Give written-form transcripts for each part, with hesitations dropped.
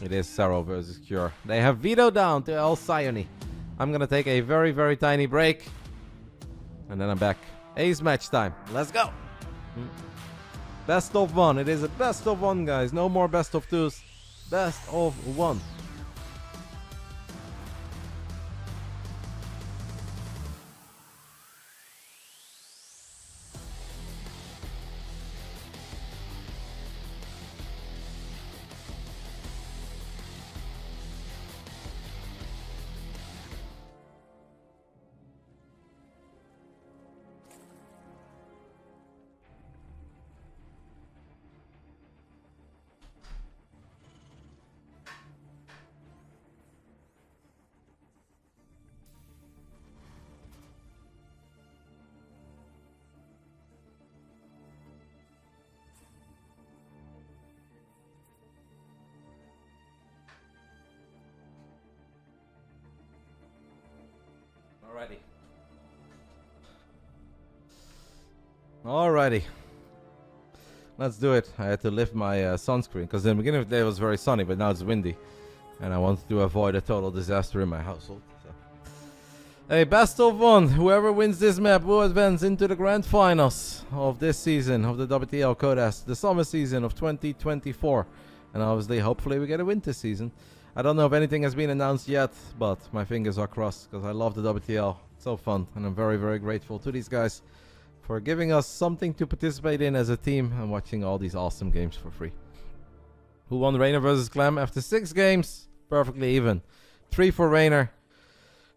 It is Serral versus Cure. They have veto down to Alcyone. I'm gonna take a very, very tiny break. And then I'm back. Ace match time. Let's go. Best of one. It is a best of one, guys. No more best of twos. Best of one. Alrighty. Let's do it. I had to lift my sunscreen because in the beginning of the day it was very sunny, but now it's windy. And I wanted to avoid a total disaster in my household. So. Hey, best of one. Whoever wins this map will advance into the grand finals of this season of the WTL Codas, the summer season of 2024. And obviously, hopefully we get a winter season. I don't know if anything has been announced yet, but my fingers are crossed because I love the WTL. It's so fun, and I'm very, very grateful to these guys for giving us something to participate in as a team and watching all these awesome games for free. Who won Reynor versus Clem after 6 games? Perfectly even. 3 for Reynor,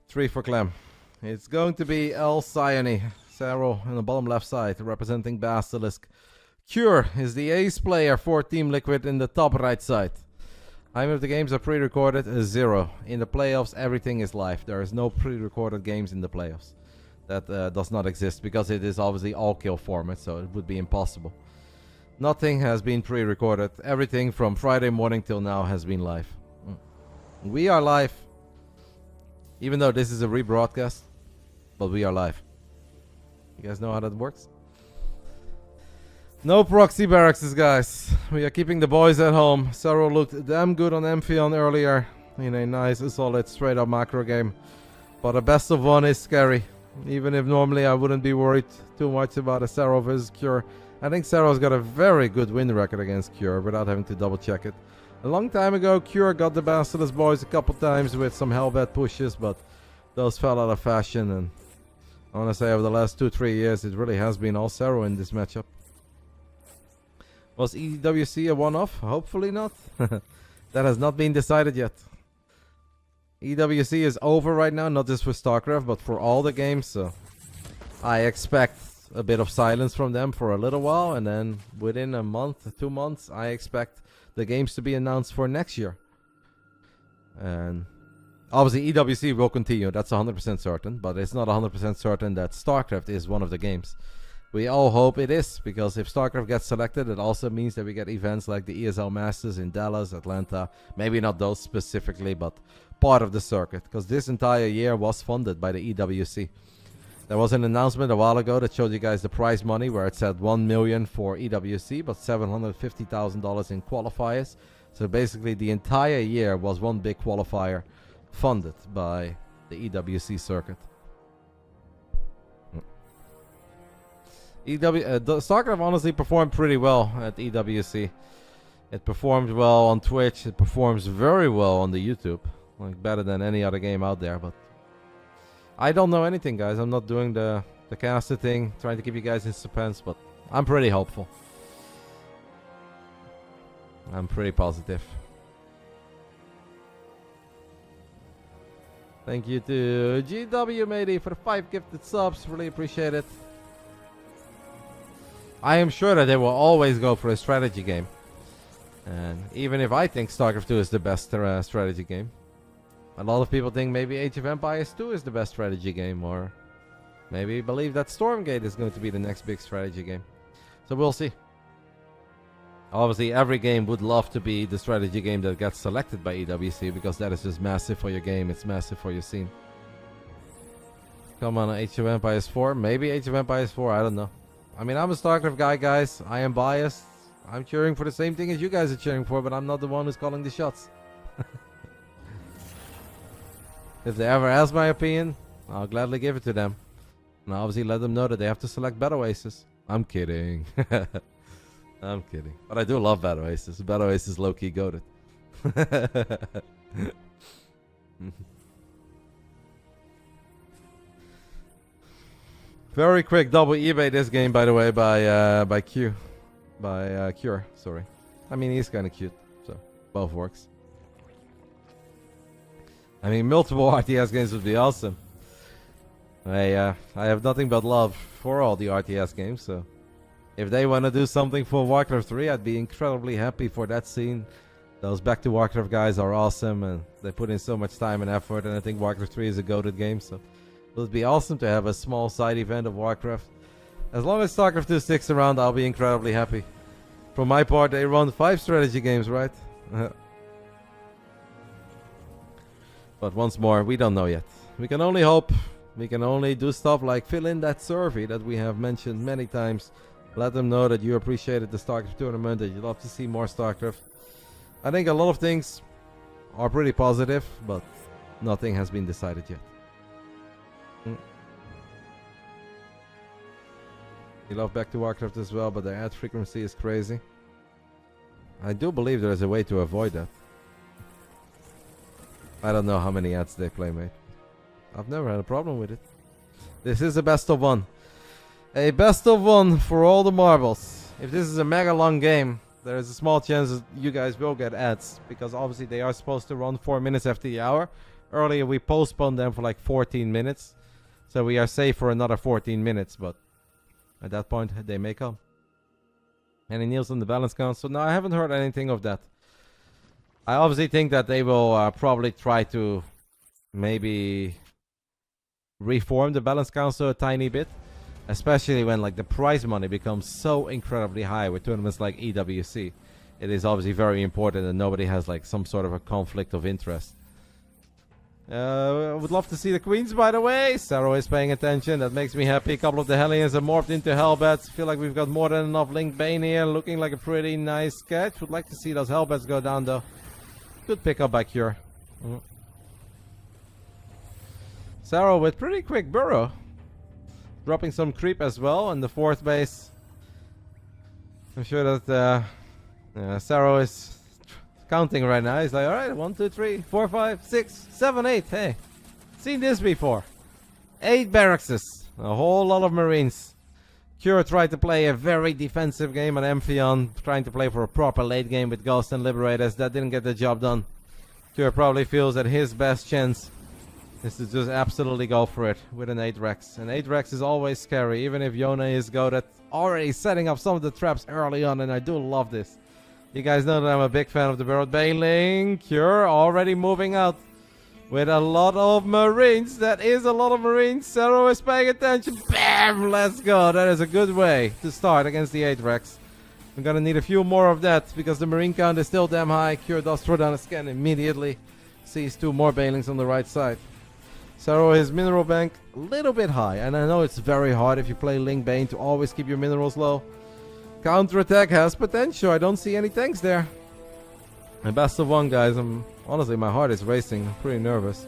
3 for Clem. It's going to be Alcyone, Serral on the bottom left side, representing Basilisk. Cure is the ace player for Team Liquid in the top right side. Time of the games are pre-recorded is 0. In the playoffs, everything is live. There is no pre-recorded games in the playoffs. That does not exist because it is obviously all-kill format, so it would be impossible. Nothing has been pre-recorded. Everything from Friday morning till now has been live. We are live, even though this is a rebroadcast, but we are live. You guys know how that works? No proxy barracks, guys. We are keeping the boys at home. Serral looked damn good on Amphion earlier in a nice, solid, straight-up macro game. But a best of one is scary. Even if normally I wouldn't be worried too much about a Serral versus Cure. I think Serral's got a very good win record against Cure without having to double check it. A long time ago, Cure got the Basilisk boys a couple times with some Hellbat pushes, but those fell out of fashion. And I want to say over the last 2-3 years, it really has been all Serral in this matchup. Was EWC a one-off? Hopefully not. That has not been decided yet. EWC is over right now, not just for Starcraft, but for all the games. So I expect a bit of silence from them for a little while, and then within a month, 2 months, I expect the games to be announced for next year. And obviously EWC will continue, that's 100% certain, but it's not 100% certain that Starcraft is one of the games. We all hope it is, because if Starcraft gets selected, it also means that we get events like the ESL Masters in Dallas, Atlanta, maybe not those specifically, but part of the circuit, because this entire year was funded by the EWC. There was an announcement a while ago that showed you guys the prize money, where it said $1 million for EWC, but $750,000 in qualifiers. So basically the entire year was one big qualifier funded by the EWC circuit. Starcraft honestly performed pretty well at EWC. It performed well on Twitch. It performs very well on the YouTube. Like better than any other game out there. But I don't know anything, guys. I'm not doing the caster thing, trying to keep you guys in suspense, but I'm pretty hopeful. I'm pretty positive. Thank you to GW matey for the 5 gifted subs. Really appreciate it. I am sure that they will always go for a strategy game. And even if I think StarCraft 2 is the best strategy game, a lot of people think maybe Age of Empires 2 is the best strategy game, or maybe believe that Stormgate is going to be the next big strategy game. So we'll see. Obviously, every game would love to be the strategy game that gets selected by EWC, because that is just massive for your game. It's massive for your scene. Come on, Age of Empires 4? Maybe Age of Empires 4, I don't know. I mean, I'm a StarCraft guy, guys. I am biased. I'm cheering for the same thing as you guys are cheering for, but I'm not the one who's calling the shots. If they ever ask my opinion, I'll gladly give it to them. And I'll obviously let them know that they have to select Battle Aces. I'm kidding. I'm kidding. But I do love Battle Aces. Battle Aces low-key goated. Very quick double eBay this game, by the way, by Q. By Cure, sorry. I mean, he's kind of cute, so both works. I mean, multiple RTS games would be awesome. I have nothing but love for all the RTS games, so if they want to do something for Warcraft 3, I'd be incredibly happy for that scene. Those Back to Warcraft guys are awesome, and they put in so much time and effort, and I think Warcraft 3 is a goated game, so it would be awesome to have a small side event of Warcraft. As long as Starcraft 2 sticks around, I'll be incredibly happy. For my part, they run 5 strategy games, right? But once more, we don't know yet. We can only hope. We can only do stuff like fill in that survey that we have mentioned many times. Let them know that you appreciated the Starcraft tournament, that you'd love to see more Starcraft. I think a lot of things are pretty positive, but nothing has been decided yet. You love Back to Warcraft as well, but the ad frequency is crazy. I do believe there is a way to avoid that. I don't know how many ads they play, mate. I've never had a problem with it. This is a best of one. A best of one for all the marbles. If this is a mega long game, there is a small chance that you guys will get ads, because obviously they are supposed to run 4 minutes after the hour. Earlier we postponed them for like 14 minutes. So we are safe for another 14 minutes, but at that point, they may come. Any news on the balance council? No, I haven't heard anything of that. I obviously think that they will probably try to maybe reform the balance council a tiny bit. Especially when like the prize money becomes so incredibly high with tournaments like EWC. It is obviously very important that nobody has like some sort of a conflict of interest. I would love to see the queens, by the way. Serral is paying attention. That makes me happy. A couple of the Hellions have morphed into Hellbats. Feel like we've got more than enough Link Bane here. Looking like a pretty nice sketch. Would like to see those Hellbats go down, though. Good pickup by Cure. Serral with pretty quick burrow. Dropping some creep as well on the 4th base. I'm sure that Serral is counting right now. He's like, alright, 1, 2, 3, 4, 5, 6, 7, 8. Hey, seen this before. 8 barracks. A whole lot of Marines. Cure tried to play a very defensive game on Amphion, trying to play for a proper late game with Ghost and Liberators. That didn't get the job done. Cure probably feels that his best chance is to just absolutely go for it with an 8 Rex. An 8 Rex is always scary, even if Yona is goated. Already setting up some of the traps early on, and I do love this. You guys know that I'm a big fan of the Burrowed Baneling. Cure already moving out with a lot of Marines. That is a lot of Marines. Serral is paying attention. Bam! Let's go. That is a good way to start against the 8 Rex. I'm gonna need a few more of that because the Marine count is still damn high. Cure does throw down a scan immediately. Sees 2 more Banelings on the right side. Serral, his mineral bank a little bit high. And I know it's very hard if you play Link Bane to always keep your minerals low. Counterattack has potential. I don't see any tanks there. And best of one, guys. Honestly, my heart is racing. I'm pretty nervous.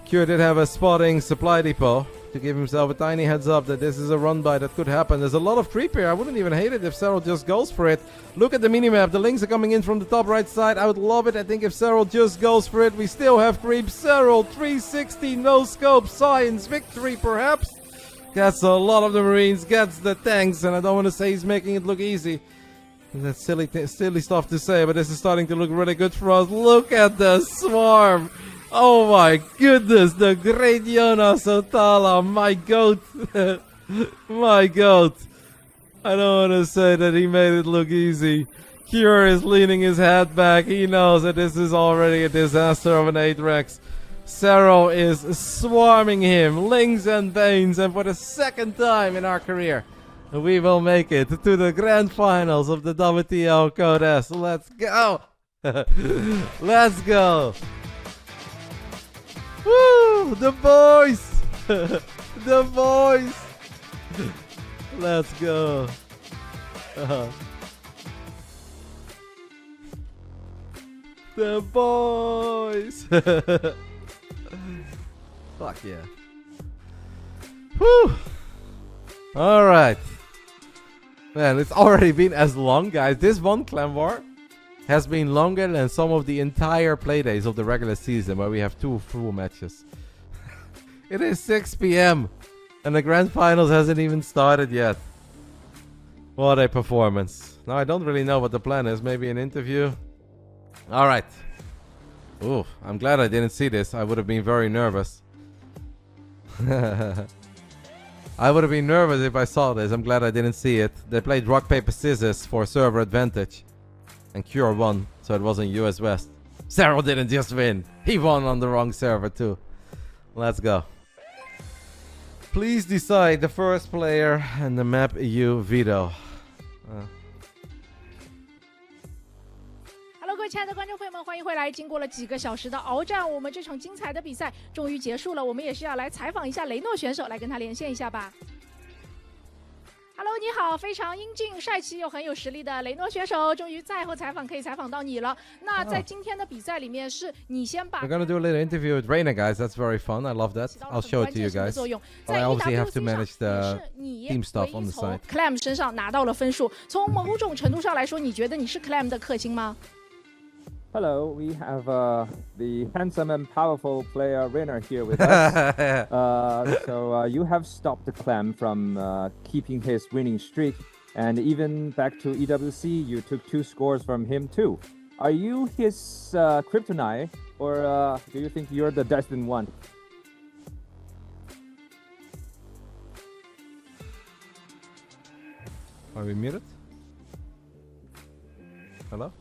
Cure did have a spotting supply depot to give himself a tiny heads up that this is a run by that could happen. There's a lot of creep here. I wouldn't even hate it if Serral just goes for it. Look at the minimap. The links are coming in from the top right side. I would love it. I think if Serral just goes for it, we still have creep. Serral, 360, no scope, science, victory perhaps. Gets a lot of the Marines, gets the tanks, and I don't want to say he's making it look easy. That's silly stuff to say, but this is starting to look really good for us. Look at the swarm. Oh my goodness, the great Yona Sotala, my goat. My goat. I don't want to say that he made it look easy. Cure is leaning his head back. He knows that this is already a disaster of an 8 Rex. Serral is swarming him, Lings and Banes, and for the 2nd time in our career, we will make it to the grand finals of the WTL Code S. Let's go! Let's go! Woo! The boys! The boys! Let's go! The boys. Fuck yeah. Whew. All right. Man, it's already been as long, guys. This one clan war has been longer than some of the entire playdays of the regular season, where we have 2 full matches. It is 6 p.m. and the grand finals hasn't even started yet. What a performance. Now, I don't really know what the plan is. Maybe an interview. All right. Ooh, I'm glad I didn't see this. I would have been very nervous. I would have been nervous if I saw this. I'm glad I didn't see it. They played rock, paper, scissors for server advantage. And Cure won, so it wasn't US West. Serral didn't just win. He won on the wrong server too. Let's go. Please decide the first player and the map you veto. Hello， 各位亲爱的观众朋友们，欢迎回来。经过了几个小时的鏖战，我们这场精彩的比赛终于结束了。我们也是要来采访一下雷诺选手，来跟他连线一下吧。Hello， 你好，非常英俊帅气又很有实力的雷诺选手，终于赛后采访可以采访到你了。那在今天的比赛里面，是你先把 We're gonna do a little interview with Reynor, guys. That's very fun. I love that. I'll show it to you guys. But I obviously have to manage the team stuff on the side. Clam 身上拿到了分数，从某种程度上来说，你觉得你是 Clam 的克星吗？ Hello, we have the handsome and powerful player Reynor here with us. So you have stopped the Clam from keeping his winning streak, and even back to EWC, you took 2 scores from him too. Are you his kryptonite, or do you think you're the destined one? Are we muted? Hello?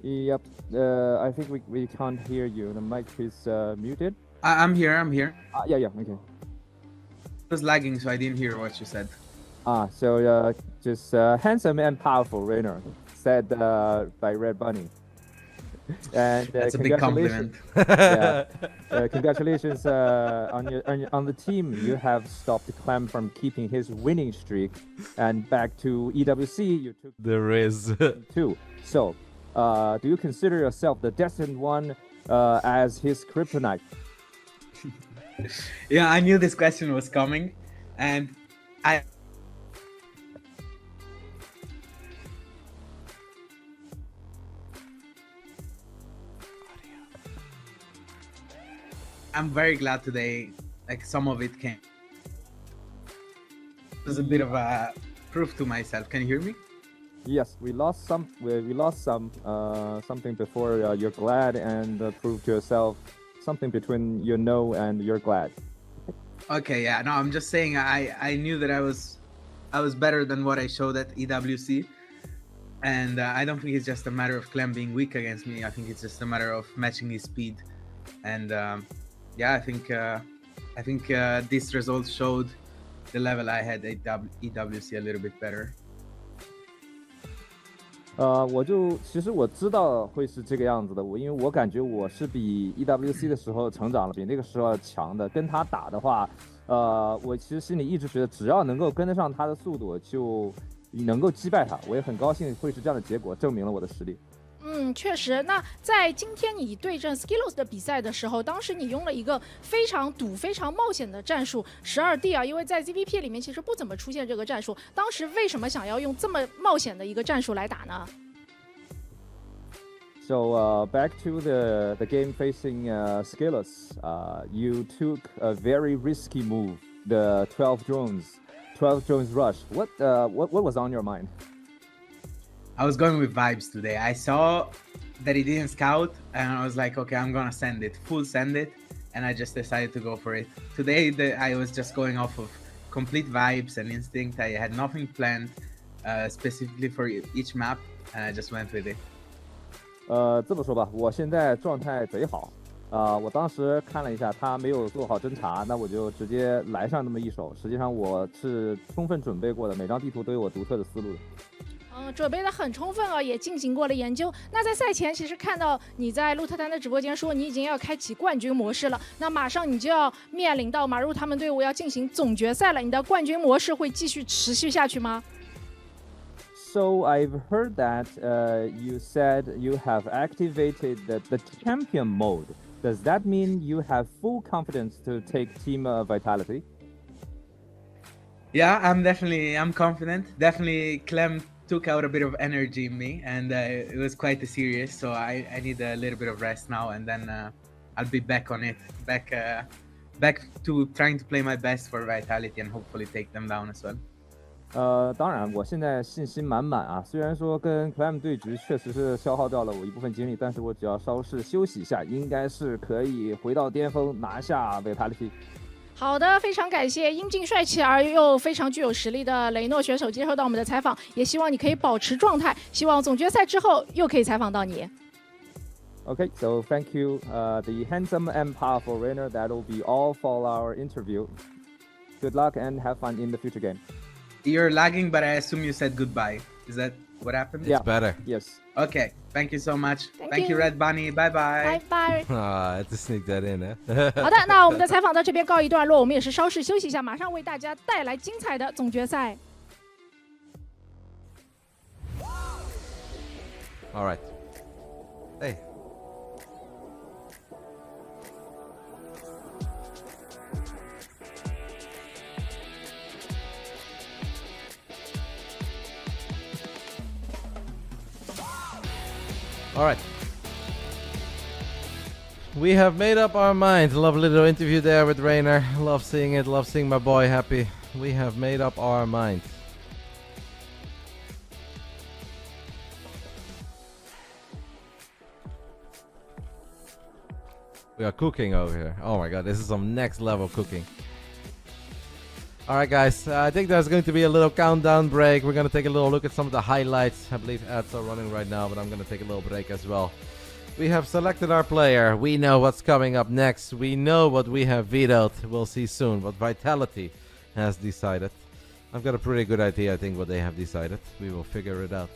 Yep, I think we can't hear you. The mic is muted. I'm here. Yeah, okay. It was lagging, so I didn't hear what you said. So just handsome and powerful Reynor, said by Red Bunny. And That's a big compliment. Congratulations on the team. You have stopped Clam from keeping his winning streak, and back to EWC, you took There is 2. So, do you consider yourself the destined one as his kryptonite? Yeah, I knew this question was coming, and I'm very glad today, like some of it came. It was a bit of a proof to myself. Can you hear me? Yes, we lost some. We lost something before you're glad, and prove to yourself something between your no and you're glad. Okay, yeah. No, I'm just saying I knew that I was better than what I showed at EWC, and I don't think it's just a matter of Clem being weak against me. I think it's just a matter of matching his speed, and yeah, I think this result showed the level I had at EWC a little bit better. 其实我知道会是这个样子的，因为我感觉我是比 EWC 的时候成长了，比那个时候强的。跟他打的话，我其实心里一直觉得，只要能够跟得上他的速度，就能够击败他。我也很高兴会是这样的结果，证明了我的实力。确实。那在今天你对阵 Skills 的比赛的时候，当时你用了一个非常赌、非常冒险的战术12D 啊，因为在 ZVP 里面其实不怎么出现这个战术。当时为什么想要用这么冒险的一个战术来打呢？ So back to the game facing Skills, you took a very risky move, the 12 drones rush. What was on your mind? I was going with vibes today. I saw that he didn't scout, and I was like, okay, I'm gonna send it, and I just decided to go for it. Today, I was just going off of complete vibes and instinct. I had nothing planned specifically for each map, and I just went with it. 这么说吧，我现在状态贼好。我当时看了一下，他没有做好侦查，那我就直接来上那么一手。实际上我是充分准备过的，每张地图都有我独特的思路的。 准备的很充分哦，也进行过了研究。那在赛前，其实看到你在鹿特丹的直播间说你已经要开启冠军模式了，那马上你就要面临到马入他们队伍要进行总决赛了，你的冠军模式会继续持续下去吗？ also, I've heard that you said you have activated the champion mode. Does that mean you have full confidence to take Team Vitality? Yeah, I'm confident. Definitely, Clem took out a bit of energy in me, and it was quite a serious. So I need a little bit of rest now, and then I'll be back on it. Back to trying to play my best for Vitality and hopefully take them down as well. 当然，我现在信心满满啊。虽然说跟 Clem 对局确实是消耗掉了我一部分精力，但是我只要稍事休息一下，应该是可以回到巅峰，拿下 Vitality。好的，非常感谢英俊帅气而又非常具有实力的雷诺选手接受到我们的采访，也希望你可以保持状态，希望总决赛之后又可以采访到你。Okay, so thank you, the handsome and powerful Reynor. That'll be all for our interview. Good luck and have fun in the future game. You're lagging, but I assume you said goodbye. Is that what happened? Yeah. It's better. Yes. Okay. Thank you so much. Thank you. Red Bunny. Bye bye. 拜拜。I had to sneak that in, eh? 好的，那我们的采访到这边告一段落，我们也是稍事休息一下，马上为大家带来精彩的总决赛。All right. Hey. All right. We have made up our minds. Lovely little interview there with Reynor. Love seeing it. Love seeing my boy happy. We have made up our minds. We are cooking over here. Oh my god, this is some next level cooking. Alright guys, I think there's going to be a little countdown break. We're going to take a little look at some of the highlights. I believe ads are running right now, but I'm going to take a little break as well. We have selected our player. We know what's coming up next. We know what we have vetoed. We'll see soon what Vitality has decided. I've got a pretty good idea, I think, what they have decided. We will figure it out.